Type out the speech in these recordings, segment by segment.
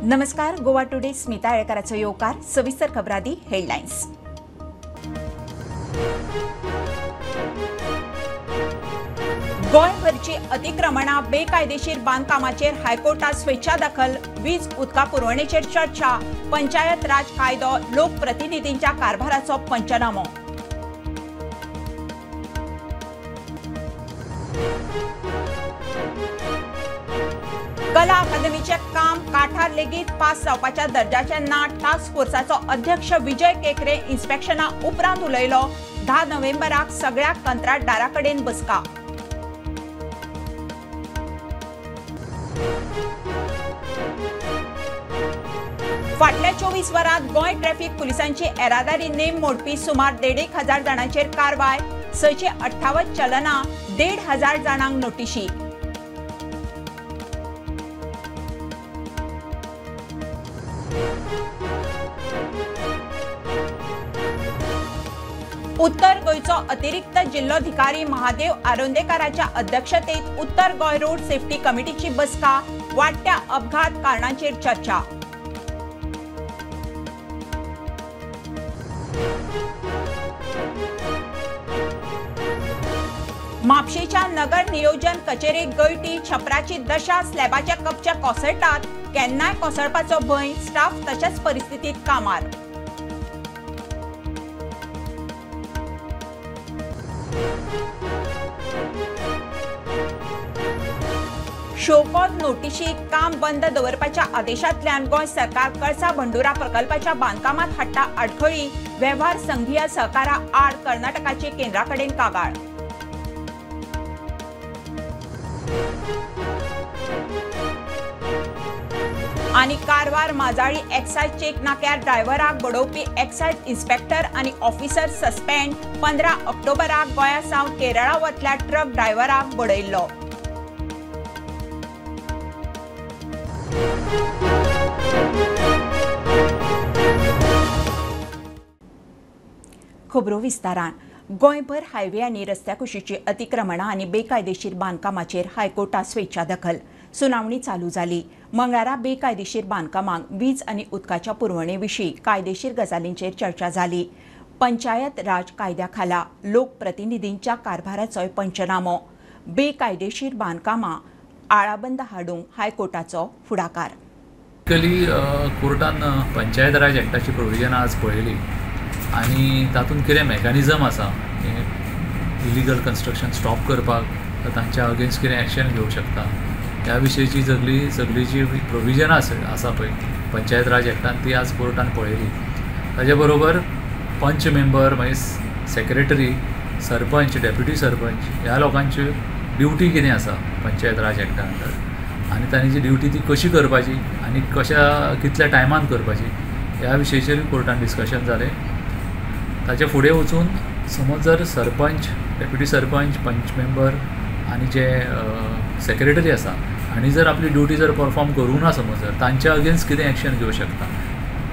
नमस्कार. गोवा टुडे स्मिता येळकाराचो येवकार. सविस्तर खबरादी हेडलायन्स. गोंयभरची अतिक्रमणां बेकायदेशीर बांदकामाचेर हायकोर्टात स्वेच्छा दाखल. वीज उदका पुरवणेचेर चर्चा. पंचायत राज कायदो लोकप्रतिनिधींच्या कारभाराचो पंचनामो. कला अकादमीचे काम काठार लेगीत पास जावपाच्या दर्जाचे ना. टास्क फोर्साचो अध्यक्ष विजय केकरे इन्स्पेक्शना उपरांत उलयलो. 10 नोव्हेंबराक सगळ्या कंत्राटदारांकडेन बसका. फाटल्या 24 वरांत गोंय ट्रॅफिक पुलिसांची येरादारी नेम मोडपी सुमार 1,500 जाणांचेर कारवाय. 658 चलनां, 1,500 जाणांक नोटीशी. उत्तर गोयचो अतिरिक्त जिल्लोधिकारी महादेव आरोंदेकाराच्या अध्यक्षतेत उत्तर गोय रोड सेफ्टी कमिटीची बसका. वाडट्या अपघात कारणांचेर चर्चा. म्हापशेच्या नगर नियोजन कचेरेक गळटी. छपराची दशा. स्लॅबाच्या कपच्या कोसळटात. केन्नाय कोसळपाचो भंय. स्टाफ तशाच परिस्थितीत कामार. शोकोत नोटीशी. काम बंद दवरपाच्या आदेशांतल्यान गोंय सरकार कळसा बंडुरा प्रकल्पाच्या बांदकामात हाडटा आडखळी. वेव्हार संघीय सहकारा आड कर्नाटकाची केंद्राकडेन कागाळ. आनी कारवार माजाळी एक्सायज चेक नाक्यार ड्रायव्हराक बडोवपी एक्सायज इन्स्पेक्टर आनी ऑफिसर सस्पेंड. 15 ऑक्टोबराक गोंया सावन केरळा वतल्या ट्रक ड्रायव्हराक बडयल्लो. खबरो विस्तारान. गोंयभर हायवे आनी रस्त्या कुशीची अतिक्रमणां आनी बेकायदेशीर बांदकामाचेर हायकोर्टात स्वेच्छा दखल. सुनावणी चालू जाली. मंगळारा बेकायदेशीर बांदकामांक वीज आनी उदकाच्या पुरवणे विशीं कायदेशीर गजालींचेर चर्चा जाली. पंचायत राज कायद्या खाला लोकप्रतिनिधींच्या कारभाराचोय पंचनामो. बेकायदेशीर बांदकामां आळाबंद हाडूंक हायकोर्टाचो फुडाकार. कोर्टान पंचायत राज एक्टाची प्रोविजनां आज पळयली आनी तातूंत कितें मेकॅनिजम आसा इलिगल कन्स्ट्रक्शन स्टॉप करपाक तांच्या अगेन्स्ट कितें एक्शन घेवंक शकता ह्या विशयीची सगळी जी प्रोविजनां आसा पळय पंचायत राज एक्टान ती आज कोर्टान पळयली. ताचे बरोबर पंच मेंबर मागीर सेक्रेटरी सरपंच डेप्युटी सरपंच ह्या लोकांची ड्युटी कितें आसा पंचायत राज एक्टा अंडर आनी तांणी जी ड्युटी ती कशी करपाची आनी कितल्या टायमान करपाची ह्या विशयीचेर कोर्टान डिस्कशन जालें. ताचे फुडें वचून समज जर सरपंच डेप्युटी सरपंच पंच मेंबर आनी जे सेक्रेटरी आसा हांणी जर आपली ड्युटी जर परफॉर्म करूं ना समज जर तांच्या अगेन्स्ट कितें एक्शन घेवंक शकता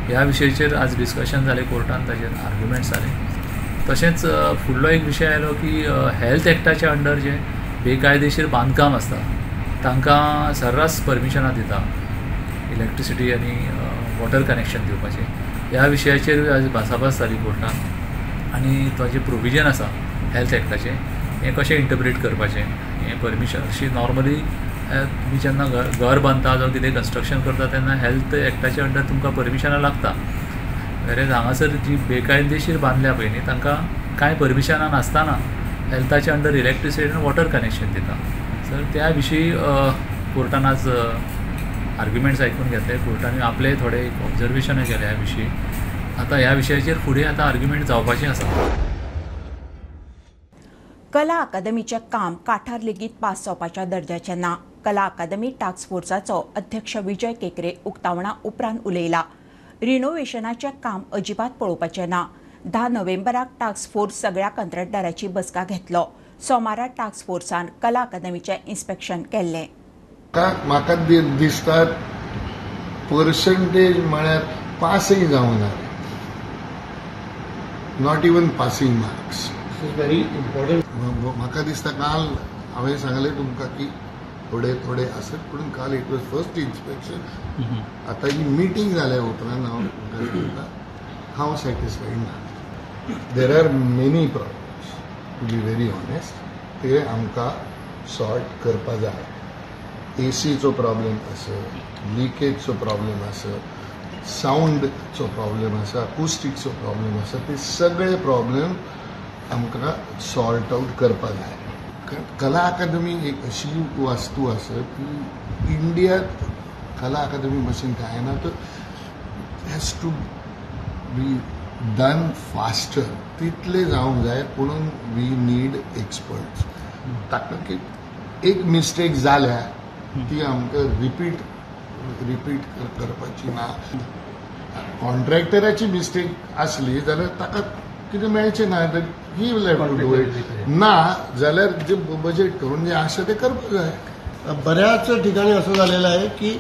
ह्या विशयीचेर आज डिस्कशन जालें कोर्टान. ताचेर आर्ग्युमेंट्स जाले. तशेंच फुडलो एक विशय आयलो की हेल्थ एक्टाच्या अंडर जे बेकायदेशीर बांदकाम आसता तांकां सर्रास परमिशनां दिता इलेक्ट्रिसिटी आनी वॉटर कनेक्शन दिवपाचें ह्या विशयाचेर आज भासाभास जाली कोर्टान. आनी ताजें प्रोविजन आसा हेल्थ एक्टाचें हें कशें इंटरप्रेट करपाचें हें परमिशन अशी नॉर्मली तुमी जेन्ना घर बांदता जावं कितें कन्स्ट्रक्शन करता तेन्ना हेल्थ एक्टाच्या अंडर तुमकां परमिशनां लागता. वेरेज हांगासर जी बेकायदेशीर बांदल्या पळय न्ही तांकां कांय परमिशनां नासतना हेल्थाच्या अंडर इलेक्ट्रिसिटी आनी वॉटर कनेक्शन दिता. सर त्या विशीं कोर्टान आज आर्ग्युमेंट्स आयकून घेतले. कोर्टान आपले थोडे ऑब्जर्वेशनां केले ह्या विशीं. आतां ह्या विशयाचेर फुडें आतां आर्ग्युमेंट जावपाचें आसा. कला अकादमीचे काम काठार लेगीत पास जावपाच्या दर्जाचें ना. कला अकादमी टास्क फोर्साचो अध्यक्ष विजय केकरे उक्तावणा उपरांत उलयला. रिनोव्हेशनाचें काम अजिबात पळोवपाचें ना. 10 नोव्हेंबराक टास्क फोर्स सगळ्या कंत्राटदाराची बसका घेतलो. सोमारा टास्क फोर्सान कला अकादमीचें इन्स्पेक्शन केल्लें. म्हाका दिसता पर्संटेज म्हळ्यार पासय जावना. Not even passing marks. Very important. म्हाका दिसता काल हांवें सांगलें तुमकां की थोडे थोडे असत पूण काल इट वॉज फर्स्ट इन्स्पेक्शन. आता ही मिटींग जाल्या उपरांत हांव सॅटिस्फाईड ना. There are many problems to be very honest. ते आमकां सॉर्ट करपा जाय. एसीचो प्रॉब्लेम आसत, लिकेजचो प्रॉब्लेम आसत, साऊंडचो प्रॉब्लेम आसा, अकुस्टिकचो प्रॉब्लेम आसा, ते सगळे प्रॉब्लेम आमकां सॉर्ट आउट करपा जाय. कला अकादमी एक अशी वास्तू आसा की इंडियात कला अकादमी भशेन काय ना, तो has to be done faster. तितले जावंक जाय, पुणून वी नीड एक्सपर्ट्स. ताका एक मिस्टेक जाल्या ती आमकां रिपीट करपाची ना. कॉन्ट्रॅक्टराची मिस्टेक आसली जाल्यार ताका कितें मेळचें ना, he will have to do it. ना जाल्यार जे बजेट करून जे आसा ते करपाक जाय. बऱ्याच ठिकाणी असं झालेलं आहे की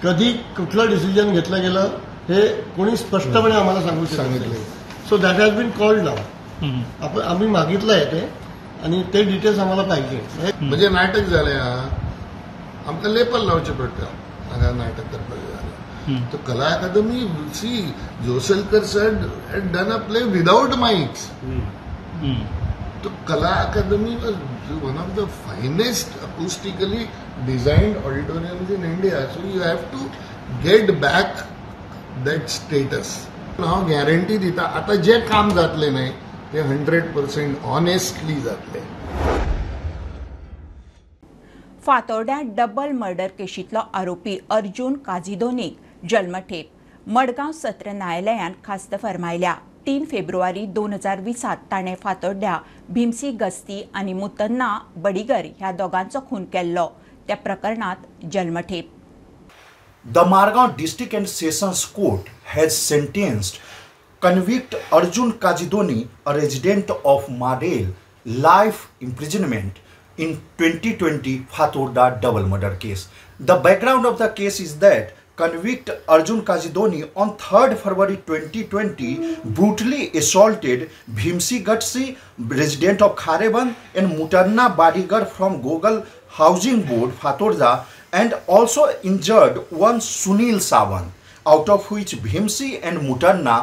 कधी कुठलं डिसिजन घेतलं गेलं हे कोणी स्पष्टपणे आम्हाला सांगितले. So that has been called नाव. आम्ही मागितलं आहे ते आणि ते डिटेल्स आम्हाला पाहिजे. म्हणजे नाटक जालें आमकां लेपल लावचें पडटा हांगा नाटक करपाक जालें. तो Kala Academy C Joselkar sir had done a play without mics. तो Kala Academy was one of the finest acoustically designed auditoriums in India. So you have to get back that status. हांव गॅरंटी दिता आतां जें काम जातलें न्हय ते 100% ऑनेस्टली जातलें. फातोर्ड्या डबल मर्डर केशींतलो आरोपी अर्जुन काझिदोनीक जल्मठेप. मडगांव सत्र न्यायालयान खास्त फरमायल्या. 3 फेब्रुवारी 2020 ताणें फातोर्ड्या भिमसी गस्ती आनी मुतन्ना बडिगर ह्या दोगांचो खून केल्लो. त्या प्रकरणात जल्मठेप. The Margao District and Sessions Court has sentenced convict Arjun Kazidoni, a resident of Madel, life imprisonment in 2020 Fatorda double murder case. The background of the case is that convict Arjun Kazidoni on 3rd February 2020 brutally assaulted Bhimsi Gatsi, resident of Khareban, and Mutanna Badigar from Gogal Housing Board, Fatorda, and also injured one Sunil Sawan, out of which Bhimsi and Mutanna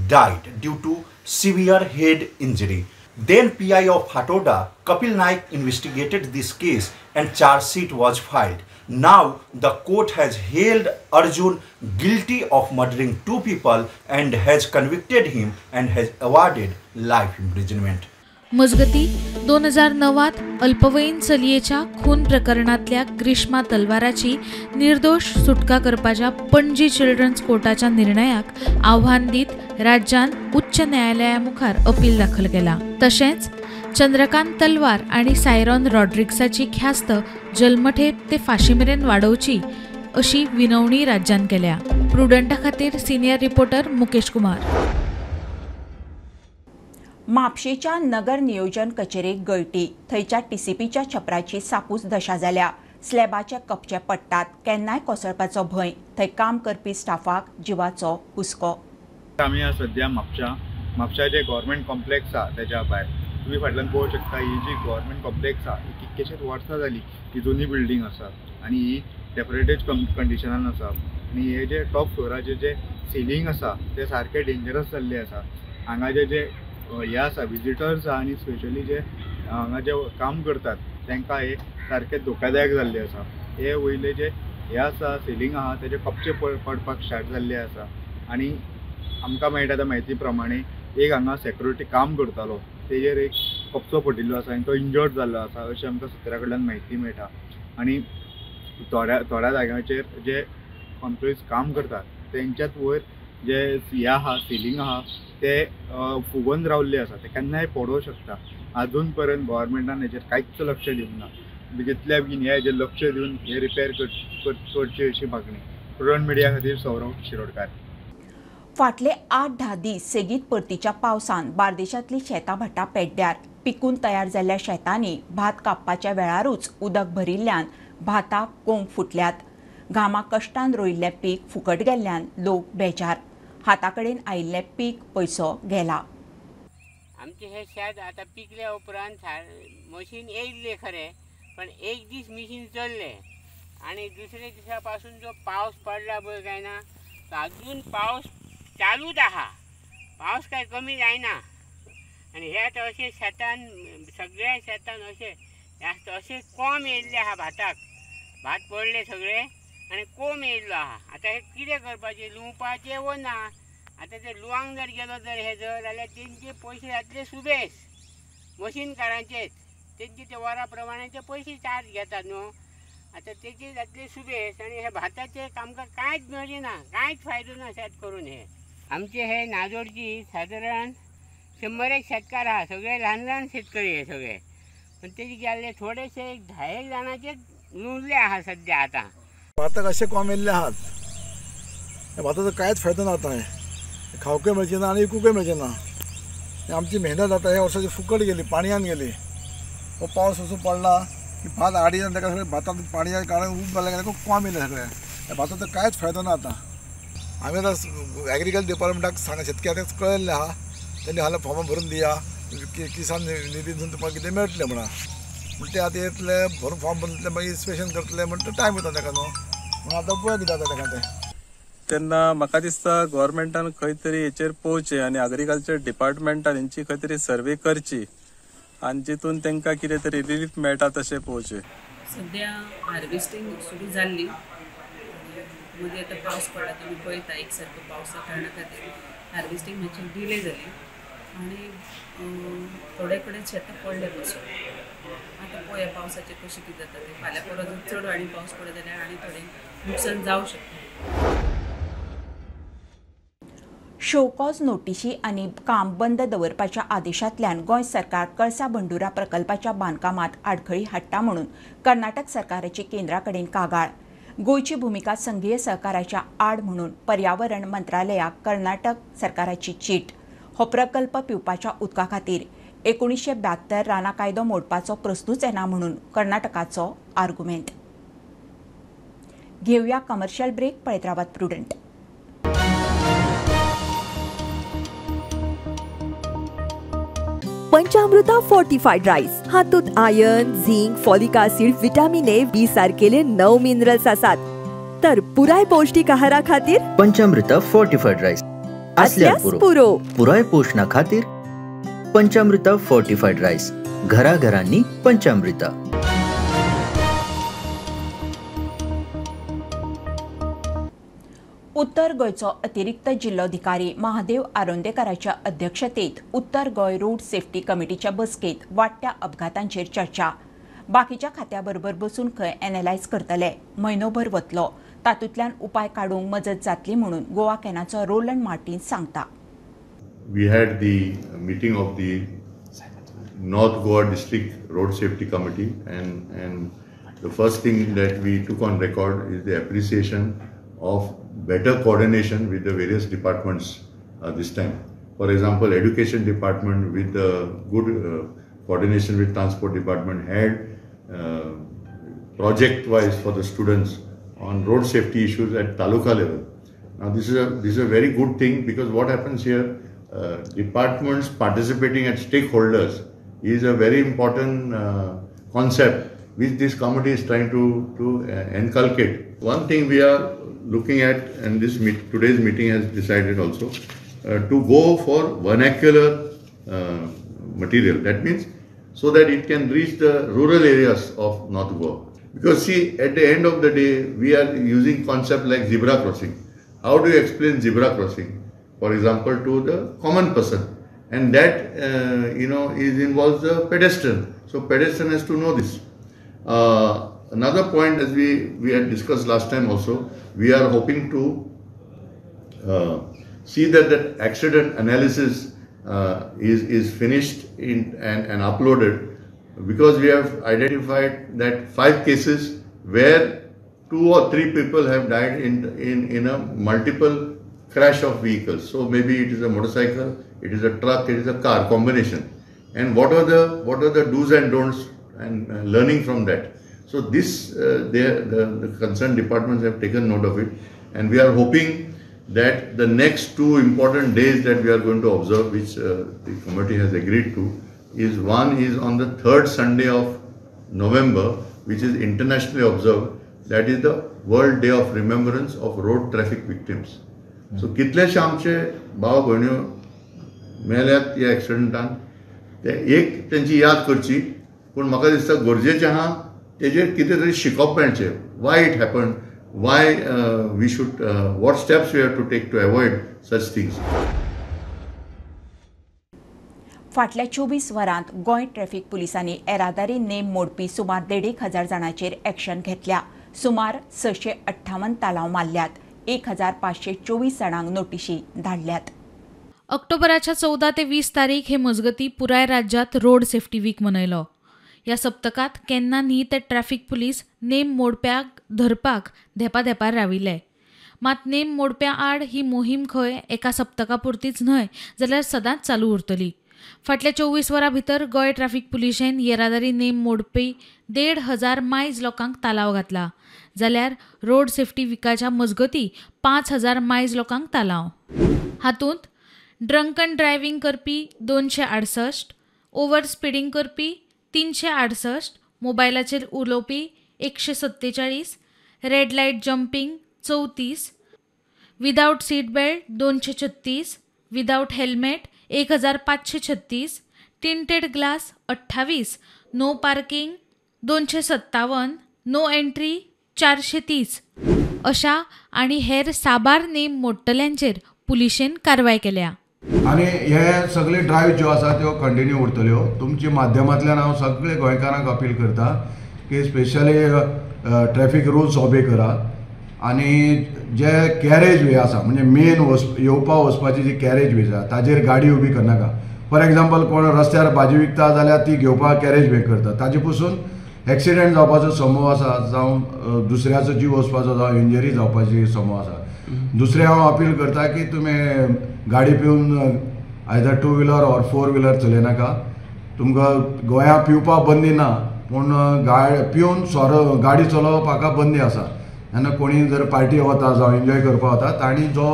died due to severe head injury. Then PI of Fatorda, Kapil Naik, investigated this case and charge sheet was filed. Now the court has held Arjun guilty of murdering 2 people and has convicted him and has awarded life imprisonment. मजगती 2009 अल्पवयीन चलयेच्या खून प्रकरणातल्या ग्रीष्मा तलवाराची निर्दोष सुटका करपाच्या Panaji children's कोर्टाच्या निर्णयाक आव्हान दीत राज्यान उच्च न्यायालयामुखार अपील दाखल केला. तशेंच चंद्रकांत तलवार आणि सायरॉन रॉड्रिक्साची ख्यास्त जल्मठेप ते फाशी मेरेन वाडोवची अशी विनवणी राज्यान केल्या. प्रुडंटा खातीर सिनियर रिपोर्टर मुकेश कुमार. म्हापशेच्या नगर नियोजन कचेरेक गळटी. थंयच्या टीसीपीच्या छपराची सापूस दशा जाल्या. स्लॅबाचे कपचे पडटात. केन्नाय कोसळपाचो भंय. थंय काम करपी स्टाफाक जिवाचो हुस्को. आमी सद्या म्हापशा जे गव्हर्मेंट कॉम्प्लेक्स आसा तेच्या भायर तुम्ही फाटल्यान पळोवंक शकता. ही जी गव्हर्मेंट कॉम्प्लेक्स आसा ही कितकेशेच वर्सां जाली ही जुनी बिल्डींग आसा आनी ही डेकोरेटेड कंडिशनान आसा. आनी हे जे टॉप फ्लोराचे जे सिलींग आसा ते सारके डेंजरस जाल्ले आसा. हांगा जे हे आसा विजिटर्स आसा आनी स्पेशली जे हांगा जे काम करतात तांकां हे सारके धोकादायक जाल्ले आसा. हे वयले जे हे आसा सिलींग आहा तेजे कपचे पडपाक स्टार्ट जाल्ले आसा. आनी आमकां मेळटा त्या म्हायती प्रमाणे एक हांगा सेक्युरिटी काम करतालो तेजेर एक कपचो पडिल्लो आसा आनी तो इंजर्ड जाल्लो आसा अशें आमकां सत्रा कडल्यान म्हायती मेळटा. आनी थोड्या जाग्यांचेर जे एम्प्लॉईज काम करतात तेंच्यात वयर जे हे आहा सिलींग आहा ते फुगोवन रावल्ले आसा. ते केन्नाय पडोवंक शकता. अजून पर्यंत गव्हर्मेंटान हेचेर कांयच लक्ष दिवंक ना. जितल्या बेगीन हेजेर लक्ष दिवन हे रिपेर करची अशी मागणी. प्रुडंट मिडिया खातीर सौरव शिरोडकार. फाटले 8-10 दीस सेगीत परतीच्या पावसान बार्देशांतली शेतां भट्टां पेड्ड्यार. पिकून तयार जाल्ल्या शेतांनी भात कापपाच्या वेळारूच उदक भरिल्ल्यान भाताक कोंब फुटल्यात. घामा कश्टान रोयिल्लें पीक फुकट गेल्ल्यान लोक बेजार. हाताकडेन आयिल्लें पीक पयसो गेला. आमचे हे शेत आतां पिकले उपरांत मशीन येयल्ले खरें पण एक दीस मिशीन चलले आणि दुसऱ्या दिसापासून जो पाऊस पडला बघ काय ना, तो अजून पाऊस चालूच आहा, पाऊस काय कमी जायना. आणि ह्यात असे शेतान सगळ्या शेतान असे जास्त असे कोंब येयल्ले आहा भाताक, भात पडले सगळे आणि कोंब येयल्लो आहा. आता हे कितें करपाचें, लुवपाचें वो ना. आता ते लुवांक जर गेलो जर हे जर जाल्यार तेंचे पयशे जातले सुबेज मशीनकारांचेच, तेंचे ते वरा प्रमाणाचे पयशे चार्ज घेतात न्हू. आता तेचे जातले सुबेज आणि हे भाताचे आमकां कांयच मेळचे ना, कांयच फायदो ना शेत करून. हे आमचे हे नाजोडची सादारण 100 शेतकार आहा, सगळे ल्हान ल्हान शेतकरी हे सगळे. पण तेजे गेल्ले थोडेशे 10 जाणांचे लुवले आहा सध्या. आता भाताक असे कोंब येयल्ले आहात, ह्या भाताचो कांयच फायदो ना. आता खावकूय मेळचे ना आनी विकूंकय मेळचे ना. आमची मेहनत आता ह्या वर्साची फुकट गेली, पाणयान गेली. हो पावस असो पडला की भात आडी जावन ताका सगळें भातात पाणया कारण ऊब जालें की कोंब येयले सगळे. ह्या भाताचो कांयच फायदो ना. आता आमी आतां एग्रीकल्चर डिपार्टमेंटाक सांग शेतकऱ्यांक कळयल्लें आहा, त्यांनी हांगा फॉर्म भरून दिया, किसान निधीतून तुमकां कितें मेळटलें म्हणा. पूण ते आतां येतले भरून फॉर्म भरतले मागीर इन्स्पेक्शन करतले म्हणटा टायम वता ताका न्हू. म्हणून आतां उपयोग कितें जाता ताका ते. तेन्ना म्हाका दिसता गव्हर्मेंटान खंय तरी हेचेर पळोवचें आनी एग्रीकल्चर डिपार्टमेंटान हेंची खंय तरी सर्वे करची आनी जितून तांकां कितें तरी रिलीफ मेळटा तशें पळोवचें. सध्या हार्वेस्टिंग सुरू जाल्ली, मदीं आतां पावस पडला तुमी पळयता एक सारको पावसा कारणां खातीर हार्वेस्टिंग मातशी डिले जाली आनी थोडे कडेन शेतां पडले पासून. आतां पळोवया पावसाचें कशें कितें जाता तें. फाल्यां परत चड आनी पावस पडत जाल्यार आनी थोडें नुकसान जावंक शकता. शोकॉज नोटीशी आनी काम बंद दवरपाच्या आदेशांतल्यान गोंय सरकार कळसा बंडुरा प्रकल्पाच्या बांदकामात आडखळी हाडटा म्हणून कर्नाटक सरकाराची केंद्रा कडेन कागाळ. गोंयची भुमिका संघीय सहकाराच्या आड म्हणून पर्यावरण मंत्रालयाक कर्नाटक सरकाराची चीट. हो प्रकल्प पिवपाच्या उदका खातीर 1972 राना कायदो मोडपाचो प्रस्नूच येना म्हणून कर्नाटकाचो आर्ग्युमेंट. घेवया कमर्शियल ब्रेक, पळयत रावात प्रुडंट. पंचामृता फोर्टिफाईड राईस हातूंत iron, zinc, folic acid, vitamin A, B सारकेले 9 मिनरल्स आसात. तर पुराय पौष्टिक आहारा खातीर पंचामृता फोर्टिफाईड राईस असल्यास पुरो. पुराय पोषणा खातीर पंचामृता फोर्टिफाईड राईस. घराघरांनी पंचामृता. उत्तर गोंयचो अतिरिक्त जिल्लोधिकारी महादेव आरोंदेकराच्या अध्यक्षतेत उत्तर गोंय रोड सेफ्टी कमिटीच्या बसकेत वाडट्या अपघातांचेर चर्चा. बाकीच्या खात्याबरोबर बसून खंय एनालायज करतले. म्हयनोभर वतलो. तातूंतल्यान उपाय काडूंक मजत जातली म्हणून गोवा कॅनाचो रोलंड मार्टिन सांगता. We had the meeting of the North Goa District Road Safety Committee and the first thing that we took on record is the appreciation of better coordination with the various departments this time. For example, Education Department with the good coordination with Transport Department had project-wise for the students on road safety issues at Taluka level. Now this is a very good thing because what happens here, departments participating as stakeholders is a very important concept which this committee is trying to inculcate. One thing we are looking at, and today's meeting has decided also, to go for vernacular material. That means so that it can reach the rural areas of North Goa. Because see, at the end of the day, we are using concept like zebra crossing. How do you explain zebra crossing, for example, to the common person? And that, involves the pedestrian. So pedestrian has to know this. Another point, as we had discussed last time also, we are hoping to see that accident analysis is finished and uploaded, because we have identified that 5 cases where 2 or 3 people have died in a multiple crash of vehicles. So maybe it is a motorcycle, it is a truck, it is a car combination. And what are the do's and don'ts and learning from that. So this the concerned departments have taken note of it, and we are hoping that the next 2 important days that we are going to observe, which the committee has agreed to, is one is on the 3rd Sunday of November, which is internationally observed, that is the World Day of Remembrance of Road Traffic Victims. So कितलेशे आमचे भाव भयण्यो मेल्यात ह्या एक्सिडेंटान, ते एक त्यांची याद करची, पूण म्हाका दिसता गरजेचें आहा तेजेर कितें तरी शिकप मेळचें. Why it happen, why we should, what steps we have to take to avoid such things. फाटल्या 24 वरांत गोंय ट्रॅफिक पुलिसांनी येरादारी नेम मोडपी सुमार 1,500 जाणांचेर एक्शन घेतल्या. सुमार 658 तालाव मारल्यात. 1,524 जाणांक नोटीशी धाडल्यात. ऑक्टोबराच्या 14 ते 20 तारीख हे मजगती पुराय राज्यात रोड सेफ्टी वीक मनयलो. ह्या सप्तकात केन्ना न्ही ते ट्रॅफिक पुलीस नेम मोडप्याक धरपाक धेपार राविल्ले. मात नेम मोडप्या आड ही मोहीम खंय एका सप्तका पुरतीच न्हय जाल्यार सदांच चालू उरतली. फाटल्या 24 वरां भितर गोंय ट्रॅफिक पुलिशेन येरादारी नेम मोडपी 1,500 मायज लोकांक तालाव घातला, जाल्यार रोड सेफ्टी विकाच्या मजगती 5,000 मायज लोकांक तालाव. हातूंत ड्रंक अँड ड्रायव्हिंग करपी 268, ओव्हर स्पिडींग करपी 368, मोबायलाचेर उलोवपी 147, red light jumping 34, without seat belt 236, without helmet 1,536, tinted glass 28, no parking 257, no entry 430 अशा आनी हेर साबार नेम मोडटल्यांचेर पुलिशेन कारवाय केल्या. आनी हे सगळे ड्रायव्ह ज्यो आसा त्यो कंटिन्यू उरतल्यो. तुमच्या माध्यमांतल्यान हांव सगळे गोंयकारांक अपील करता की स्पेशली ट्रॅफिक रुल्स ओबे करा. आनी जे कॅरेज वे आसा म्हणजे मेन येवपा वचपाची जी कॅरेज वेज आसा ताजेर गाडी उबी करनाका. फॉर एग्जाम्पल कोण रस्त्यार भाजी विकता जाल्यार ती घेवपाक कॅरेज वे करता, ताजे पसून एक्सिडेंट जावपाचो संभव आसा, जावं दुसऱ्याचो जीव वचपाचो, जावं इंजरी जावपाची संभव आसा. दुसरें हांव अपील करता की तुमी गाडी पिवन आयदर 2 व्हिलर ऑर 4 व्हिलर चलयनाका. तुमकां गोंयांत पिवपाक बंदी ना, पूण पिवन गाडी चलोवप हाका बंदी आसा. जेन्ना कोणी जर पार्टी वता जावं एन्जॉय करपाक वता ताणी जो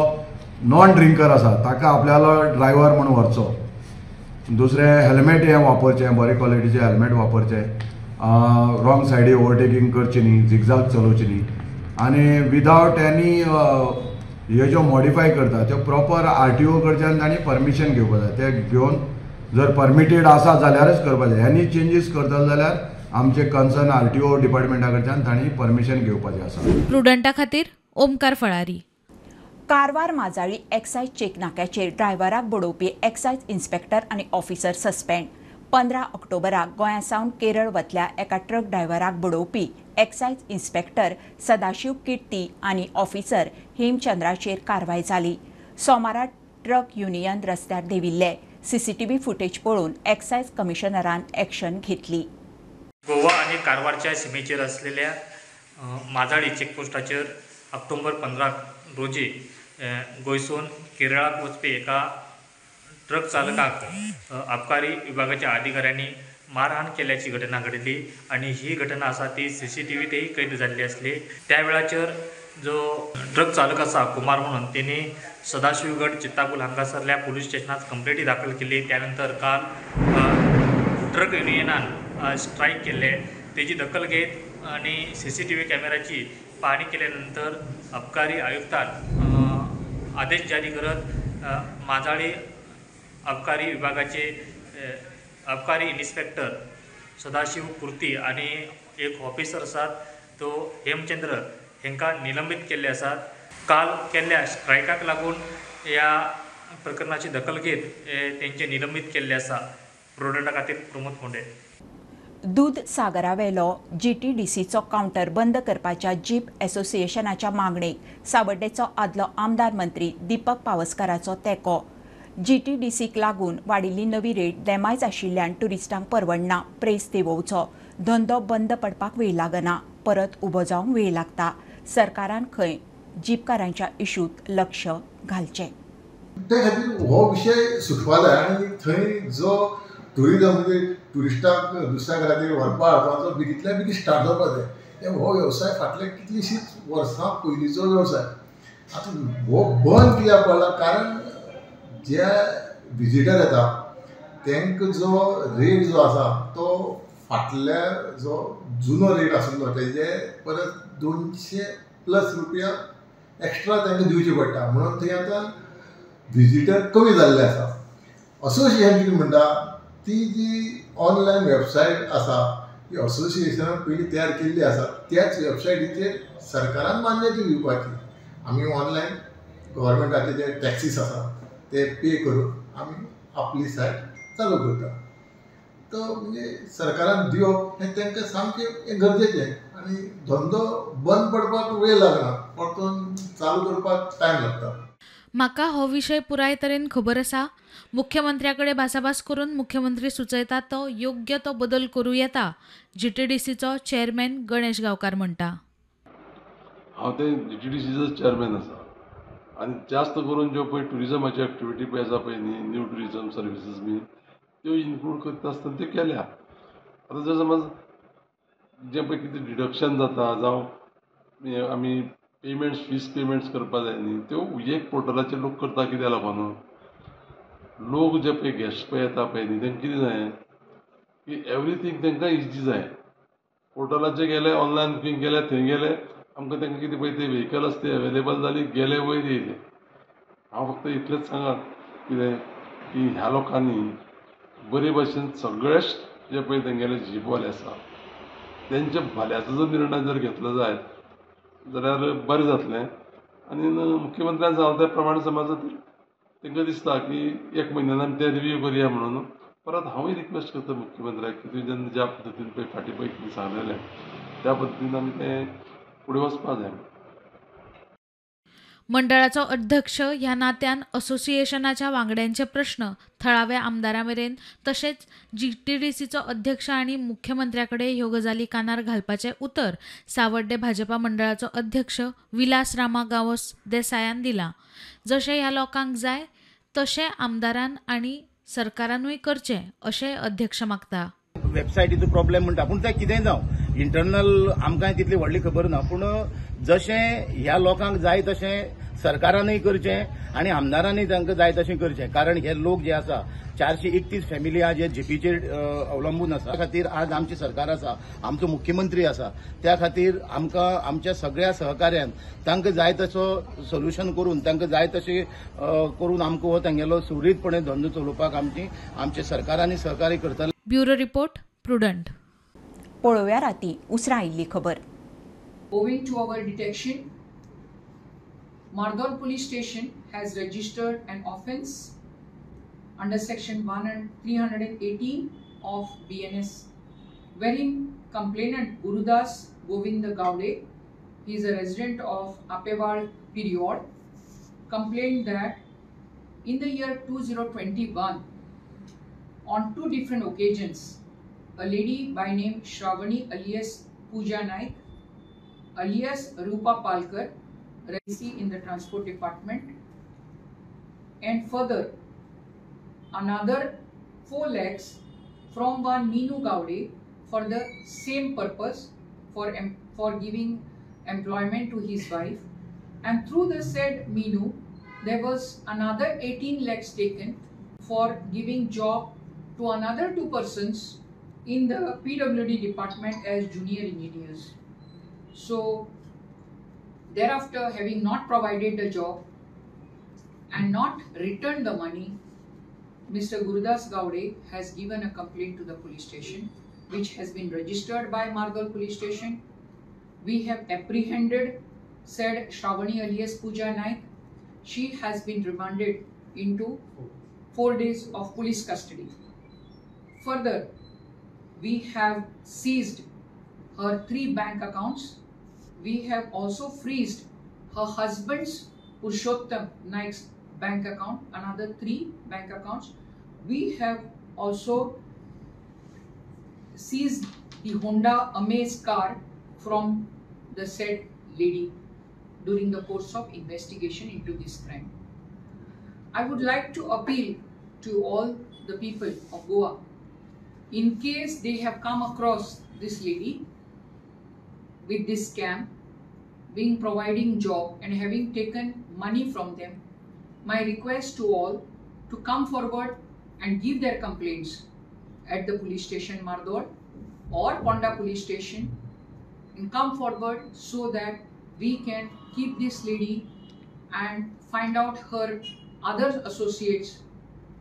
नॉन ड्रिंकर आसा ताका आपल्यालो ड्रायव्हर म्हणून व्हरचो. दुसरें हेल्मेट हें वापरचें, बरे क्वॉलिटीचें हेल्मेट वापरचें. रॉंग सायडी ओवरटेकिंग करची न्ही, झिगझॅग चलोवची न्ही. आनी विदावट एनी हे ज्यो मॉडिफाय करता त्यो प्रॉपर RTO कडच्यान तांणी परमिशन घेवपाक जाय. ते घेवन जर परमिटेड आसा जाल्यारच करपाक जाय. एनी चेंजीस करतलो जाल्यार आमचे कन्सर्न RTO डिपार्टमेंटा कडच्यान तांणी परमिशन घेवपाचें आसा. प्रुडंटा खातीर ओमकार फळारी. कारवार माजाळी एक्सायज चेक नाक्याचेर ड्रायव्हराक बडोवपी एक्सायज इन्स्पेक्टर आनी ऑफिसर सस्पेंड. 15 ऑक्टोबराक गोंयासावन केरळ वतल्या एका ट्रक ड्रायव्हराक बडोवपी एक्सायज इन्स्पेक्टर सदाशिव किट्टी आनी ऑफिसर हेमचंद्राचेर कारवाय जाली. सोमारा ट्रक युनियन रस्त्यार देविल्ले. CCTV फुटेज पळोवन एक्सायज कमिशनरान एक्शन घेतली. गोवा आणि कारवारच्या सीमेचेर असलेल्या माजाळी चेकपोस्टाचेर ऑक्टोबर 15 रोजी गोंयसून केरळाक वचपी एका ट्रक चालकाक आबकारी विभागाच्या अधिकाऱ्यांनी मारहाण केल्याची घटना घडली आणि ही घटना आसा ती CCTVतही कैद जाल्ली असली. त्या वेळाचेर जो ट्रक चालक आसा कुमार म्हणून तेणी सदाशिवगड चित्तापूल हांगासरल्या पुलीस स्टेशनात कंप्लेंटी दाखल केली. त्यानंतर काल ट्रक युनियनान स्ट्राईक केले. तेजी दखल घेत आणि CCTV कॅमेऱ्याची पाहणी केल्यानंतर अबकारी आयुक्तान आदेश जारी करत माजाळी अबकारी विभागाचे अबकारी इन्स्पेक्टर सदाशिव कुर्ती आणि एक ऑफिसर आसात तो हेमचंद्र हेंका निलंबित केल्ले आसात. काल केल्ल्या स्ट्रायकाक लागून ह्या प्रकरणाची दखल घेत तेंचे निलंबित केल्ले आसा. प्रुडंटा खातीर प्रमोद फोंडे. दूद सागरावेलो GTDCचो कावंटर बंद करपाच्या जीप असोसिएशनाच्या मागणेक सावड्डेचो आदलो आमदार मंत्री दीपक पावसकाराचो तेंको. GTDCक लागून वाडिल्ली नवी रेट देमायज आशिल्ल्यान ट्युरिस्टांक परवडना. प्रेस देंवोवचो. धंदो बंद पडपाक वेळ लागना, परत उबो जावंक वेळ लागता. सरकारान खंय जीपकारांच्या इशूंत लक्ष घालचें. ते खातीर हो विशय सुटपा जाय आनी थंय जो टुरिजम म्हणजे ट्युरिस्टांक दुसऱ्या खातीर व्हरपा हाडपाचो बेगींतल्या बेगीन स्टार्ट जावपा जाय. हो वेवसाय फाटल्या कितलींशींच वर्सां पयलींचो वेवसाय. आतां हो बंद कित्याक पडला? कारण जे विजिटर येता तांकां जो रेट जो आसा तो फाटल्या जो जुनो रेट आसलो तेजे परत 200+ रुपया एक्स्ट्रा तांकां दिवचे पडटा, म्हणून थंय आतां विजिटर कमी जाल्ले आसा. असोसिएशन कितें म्हणटा, ती जी ऑनलायन वेबसायट आसा ती असोसिएशनान पयलीं तयार केल्ली आसा, त्याच वेबसायटीचेर सरकारान मान्यता दिवपाची. आमी ऑनलायन गव्हर्मेंटाचे जे टॅक्सीस आसा ते पे करून आमी आपली सायट चालू करता. तो म्हणजे सरकारान दिवप हें तांकां सामकें गरजेचें, आनी धंदो बंद पडपाक वेळ लागना, परतून चालू करपाक टायम लागता. म्हाका हो विशय पुराय तरेन खबर आसा. मुख्यमंत्र्याकडे भासाभास करून मुख्यमंत्री सुचयता तो योग्य तो बदल करूं येता, GTDCचो चेअरमॅन गणेश गांवकार म्हणटा. हांव ते GTDCचो चेअरमॅन आसा, आनी जास्त करून ज्यो पळय ट्युरिजमाची एक्टिविटी पळय आसा पळय न्ही, न्यू ट्युरिजम सर्विसीस बी त्यो इन्क्लूड करता आसतना त्यो केल्या. आतां जर समज जे पळय कितें डिडक्शन जाता जावं आमी फीस पेमेंट्स करपा जाय न्ही, त्यो एक पोर्टलाचेर लोक करता कित्याक लागून, लोक जे पळय गेस्ट पळय येता पळय न्ही तांकां कितें जाय की एवरीथींग तांकां इजी जाय. पोर्टलाचेर गेले, ऑनलायन बुकींग केलें, थंय गेले, आमकां तांकां कितें पळय ते व्हेहिकल आसता ते अवेलेबल जाली, गेले वयर येयले. हांव फक्त इतलेंच सांगात कितें की ह्या लोकांनी बरे भशेन सगळेच जे पळय तेंगेले जीपवाले आसा तेंच्या भल्याचो जर निर्णय जर घेतलो जायत जाल्यार बरें जातलें. आनी मुख्यमंत्र्यान सांगला त्या प्रमाणे समज तांकां दिसता की 1 म्हयन्यान आमी ते रिव्यू करया म्हणून, परत हांवूय रिक्वेस्ट करता मुख्यमंत्र्याक की तुवें जेन्ना ज्या पद्दतीन पळय फाटीं पळय कितें सांगलेलें त्या पद्दतीन आमी तें फुडें वचपा जाय. मंडळाचो अध्यक्ष ह्या नात्यान असोसिएशनाच्या वांगड्यांचे प्रश्न थळाव्या आमदारां मेरेन तशेंच GTDCचो अध्यक्ष आनी मुख्यमंत्र्याकडे ह्यो गजाली कानार घालपाचें उतर सावर्डे भाजपा मंडळाचो अध्यक्ष विलास रामा गांवस देसायान दिलां. जशें ह्या लोकांक जाय तशें आमदारान आनी सरकारानूय करचें अशें अध्यक्ष मागता. वेबसायटीचो प्रॉब्लेम म्हणटा, पूण तें कितेंय जावं इंटरनल आमकां तितली व्हडली खबर ना, पूण जशें ह्या लोकांक जाय तशें सरकारानूय करचें आनी आमदारांनी तांकां जाय तशें करचें. कारण हे लोक जे आसा 431 फॅमिली आज जे जीपीचेर अवलंबून आसा, त्या खातीर आज आमची सरकार आसा, आमचो मुख्यमंत्री आसा, त्या खातीर आमकां आमच्या सगळ्या सहकार्यान तांकां जाय तसो सोल्युशन करून तांकां जाय तशें करून आमकां हो तांगेलो सुरळीतपणे धंदो चलोवपाक आमचे सरकारांनी सहकार्य करतले. Bureau report prudent. पळोवया राती उसरां आयिल्ली खबर. Owing to our detection, Mardol Police Station has registered an offence under section 318 of BNS, wherein complainant Gurudas Govind Gowde, he is a resident of Apewal Period, complained that in the year 2021, on 2 different occasions, a lady by name Shravani alias Pooja Naik alias Rupa Palkar, resident in the transport department, and further another 4 lakhs from one Meenu Gowde for the same purpose, for giving employment to his wife, and through the said Meenu there was another 18 lakhs taken for giving job to another 2 persons in the PWD department as junior engineers. So thereafter, having not provided the job and not returned the money, Mr. Gurudas Gowde has given a complaint to the police station, which has been registered by Mardol Police Station. We have apprehended said Shravani alias Pooja Naik. She has been remanded into 4 days of police custody. Further, we have seized her 3 bank accounts. We have also freezed her husband's Purushottam Naik's bank account, another 3 bank accounts. We have also seized the Honda Amaze car from the said lady during the course of investigation into this crime. I would like to appeal to all the people of Goa, in case they have come across this lady with this scam, being providing job and having taken money from them, my request to all to come forward and give their complaints at the police station Mardol or Ponda police station and come forward so that we can keep this lady and find out her other associates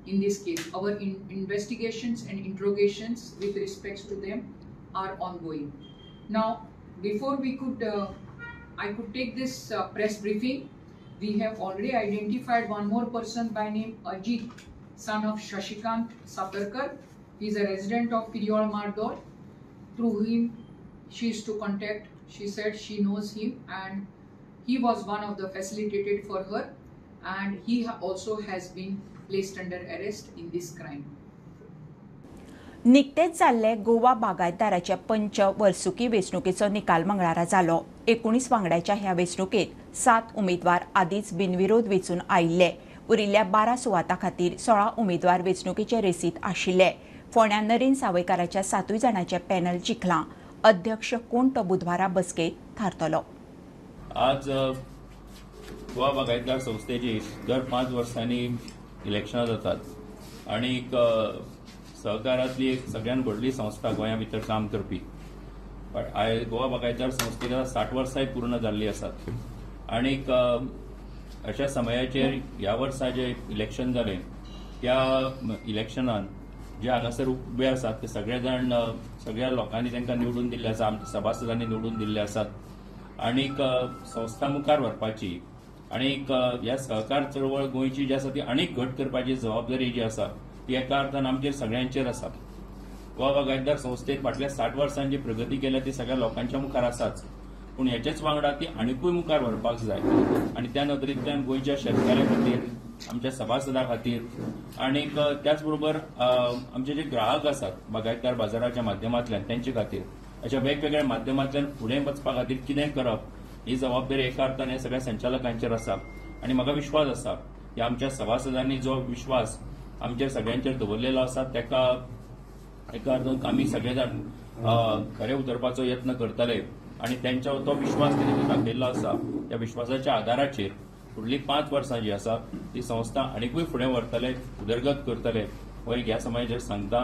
in this case. Our investigations and interrogations with respect to them are ongoing. Now, before we could, I could take this press briefing, we have already identified one more person by name Ajit, son of Shashikant Saparkar. He is a resident of Piriol Mardor. Through him, she is to contact. She said she knows him and he was one of the facilitated for her, and he also has been placed under arrest in this crime. निकतेच जाल्ले गोवा बागायतदाराच्या पंच वर्सुकी वेंचणुकेचो निकाल मंगळारा जालो. 19 वांगड्याच्या ह्या वेंचणुकेत 7 उमेदवार आदींच बिनविरोध वेंचून आयिल्ले. उरिल्ल्या 12 सुवातां खातीर 16 उमेदवार वेंचणुकेचे रेसीत आशिल्ले. फोंड्या नरेन सावयकाराच्या 7 जाणांचे पॅनल जिखलां. अध्यक्ष कोण तो बुधवारा बसकेत थारतलो. आज गोवा बागायतदार संस्थेची दर 5 वर्सांनी इलेक्शनां जातात आणि सहकारांतली एक सगळ्यात व्हडली संस्था गोंया भितर काम करपी. गोवा बागायतदार संस्थेला 60 वर्सांय पूर्ण जाल्ली आसात आणि अशा समयाचेर ह्या वर्सा जे इलेक्शन जालें त्या इलेक्शनान जे हांगासर उबे आसात ते सगळे जाण सगळ्या लोकांनी तांकां निवडून दिल्ले आसा, आमच्या सभासदांनी निवडून दिल्ले आसात आणि संस्था मुखार व्हरपाची आणि ह्या सहकार चळवळ गोंयची जी आसा ती आनीक घट करपाची जबाबदारी जी आसा ती एका अर्थान आमचेर सगळ्यांचेर आसा. गोवा बागायतदार संस्थेत फाटल्या 60 वर्सांची प्रगती केल्या ती सगळ्या लोकांच्या मुखार आसाच, पूण हेचेच वांगडा ती आनीकूय मुखार व्हरपाक जाय आणि त्या नदरेंतल्यान गोंयच्या शेतकाऱ्यां खातीर, आमच्या सभासदां खातीर आणि त्याच बरोबर आमचे जे ग्राहक आसात बागायतदार बाजाराच्या माध्यमांतल्यान त्यांचे खातीर अशा वेगवेगळ्या माध्यमांतल्यान फुडें वचपा खातीर कितें करप ही जबाबदारी एका अर्थान हे सगळ्या संचालकांचेर आसा. आणि म्हाका विश्वास आसा की आमच्या सभासदांनी जो विश्वास आमच्या सगळ्यांचेर दवरलेलो आसा तेका एका अर्थान आमी सगळे जाण खरे उतरपाचो यत्न करतले आणि त्यांचा तो विश्वास कितें दाखयल्लो आसा त्या विश्वासाच्या आदाराचेर फुडलीं 5 वर्सां जी आसा ती संस्था आनीकूय फुडें व्हरतले, उदरगत करतले हो एक ह्या समयाचेर सांगता.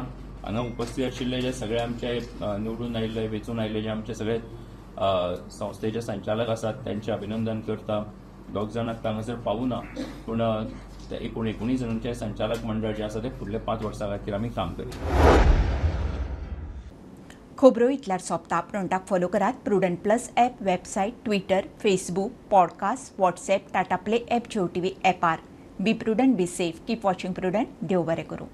हांगा उपस्थित आशिल्ले जे सगळे आमचे निवडून आयिल्ले वेंचून आयिल्ले जे आमचे सगळे संस्थेचे संचालक आसात त्यांचे अभिनंदन करता. दोग जाणांक हांगासर पावूना पूण 19 जणांचे संचालक मंडळ जे आसा ते फुडल्या 5 वर्सां खातीर आमी काम करता. खबरो इतल्यार सोंपता. फ्रंटाक फॉलो करात. Prudent plus app, website, Twitter, Facebook, podcast, WhatsApp, Tata play app, Jio TV ॲपार. Be Prudent, be safe, keep watching Prudent. देव बरें करूं.